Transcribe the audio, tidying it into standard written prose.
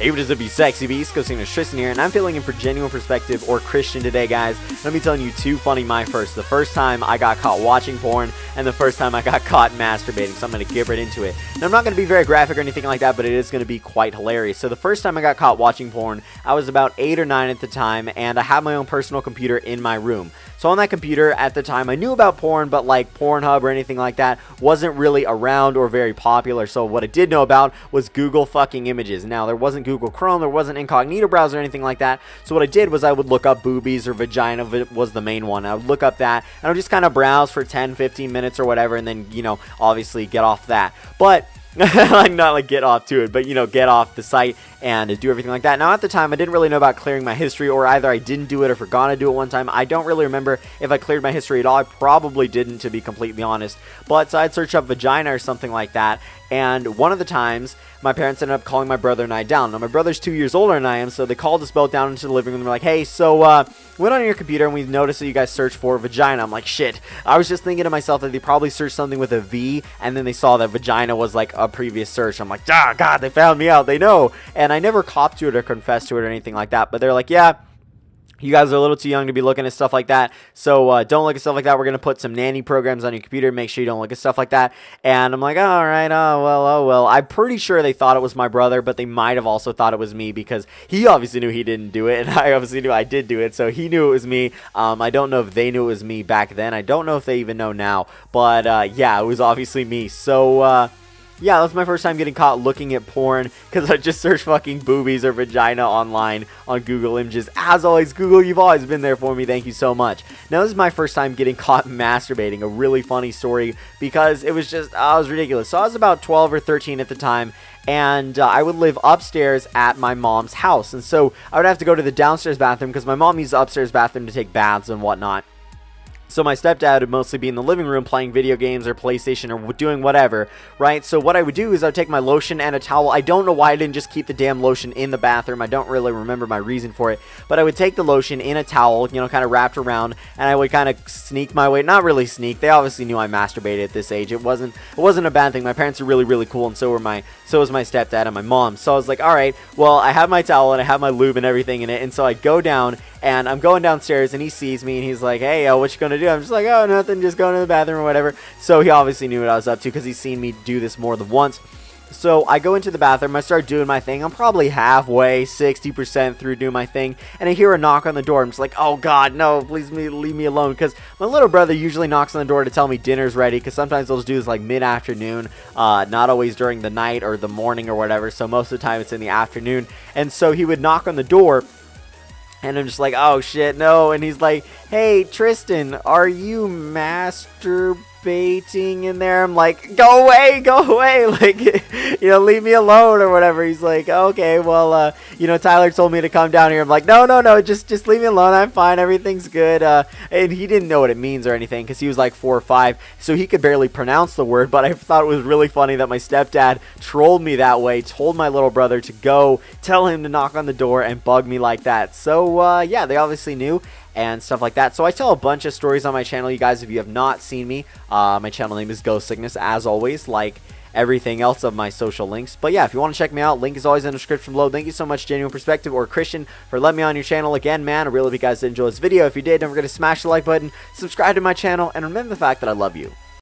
Hey, what is up, you sexy beast? Cynical Tristan here, and I'm filling in for Genuine Perspective or Christian today, guys. Let me telling you two funny my first. The first time I got caught watching porn, and the first time I got caught masturbating, so I'm going to get right into it. Now, I'm not going to be very graphic or anything like that, but it is going to be quite hilarious. So the first time I got caught watching porn, I was about 8 or 9 at the time, and I had my own personal computer in my room. So on that computer at the time, I knew about porn, but like Pornhub or anything like that wasn't really around or very popular. So what I did know about was Google fucking images. Now, there wasn't Google Chrome, there wasn't incognito browser or anything like that. So what I did was I would look up boobies or vagina was the main one. I would look up that, and I would just kind of browse for 10, 15 minutes or whatever, and then, you know, obviously get off that. But not like get off to it, but, you know, get off the site and do everything like that. Now, at the time, I didn't really know about clearing my history, or either I didn't do it or forgot to do it one time. I don't really remember if I cleared my history at all. I probably didn't, to be completely honest. But so I'd search up vagina or something like that, and one of the times, my parents ended up calling my brother and I down. Now, my brother's 2 years older than I am, so they called us both down into the living room. They're like, hey, so, went on your computer and we noticed that you guys searched for vagina. I'm like, shit. I was just thinking to myself that they probably searched something with a V, and then they saw that vagina was like a previous search. I'm like, ah, God, they found me out. They know. And I never copped to it or confessed to it or anything like that. But they're like, yeah, you guys are a little too young to be looking at stuff like that, so don't look at stuff like that. We're going to put some nanny programs on your computer. Make sure you don't look at stuff like that. And I'm like, all right, oh, well. I'm pretty sure they thought it was my brother, but they might have also thought it was me, because he obviously knew he didn't do it, and I obviously knew I did do it, so he knew it was me. I don't know if they knew it was me back then. I don't know if they even know now, but yeah, it was obviously me. So yeah, that's my first time getting caught looking at porn, because I just searched fucking boobies or vagina online on Google Images. As always, Google, you've always been there for me. Thank you so much. Now, this is my first time getting caught masturbating. A really funny story, because it was just, it was ridiculous. So I was about 12 or 13 at the time, and I would live upstairs at my mom's house. And so I would have to go to the downstairs bathroom, because my mom used the upstairs bathroom to take baths and whatnot. So my stepdad would mostly be in the living room playing video games or PlayStation or doing whatever, right? So what I would do is I would take my lotion and a towel. I don't know why I didn't just keep the damn lotion in the bathroom. I don't really remember my reason for it. But I would take the lotion in a towel, you know, kind of wrapped around, and I would kind of sneak my way. Not really sneak. They obviously knew I masturbated at this age. It wasn't a bad thing. My parents are really, really cool, and so was my stepdad and my mom. So I was like, all right, well, I have my towel and I have my lube and everything in it. And so I go down, and I'm going downstairs, and he sees me, and he's like, hey, what you gonna do? I'm just like, oh, nothing, just going to the bathroom or whatever. So he obviously knew what I was up to, because he's seen me do this more than once. So I go into the bathroom, I start doing my thing. I'm probably halfway, 60% through doing my thing, and I hear a knock on the door. I'm just like, oh God, no, please leave me alone, because my little brother usually knocks on the door to tell me dinner's ready, because sometimes they'll just do this like mid-afternoon, not always during the night or the morning or whatever, so most of the time it's in the afternoon. And so he would knock on the door, and I'm just like, oh shit, no. And he's like, hey, Tristan, are you masturbating in there? I'm like, go away, like, you know, leave me alone or whatever. He's like, okay, well, you know, Tyler told me to come down here. I'm like, no, just leave me alone. I'm fine, everything's good. And he didn't know what it means or anything, because he was like 4 or 5, so he could barely pronounce the word. But I thought it was really funny that my stepdad trolled me that way, told my little brother to go tell him to knock on the door and bug me like that. So yeah, they obviously knew and stuff like that. So I tell a bunch of stories on my channel, you guys, if you have not seen me. My channel name is Ghost Sickness, as always, like everything else of my social links. But yeah, if you want to check me out, link is always in the description below. Thank you so much, Genuine Perspective or Christian, for letting me on your channel again, man. I really hope you guys did enjoy this video. If you did, don't forget to smash the like button, subscribe to my channel, and remember the fact that I love you.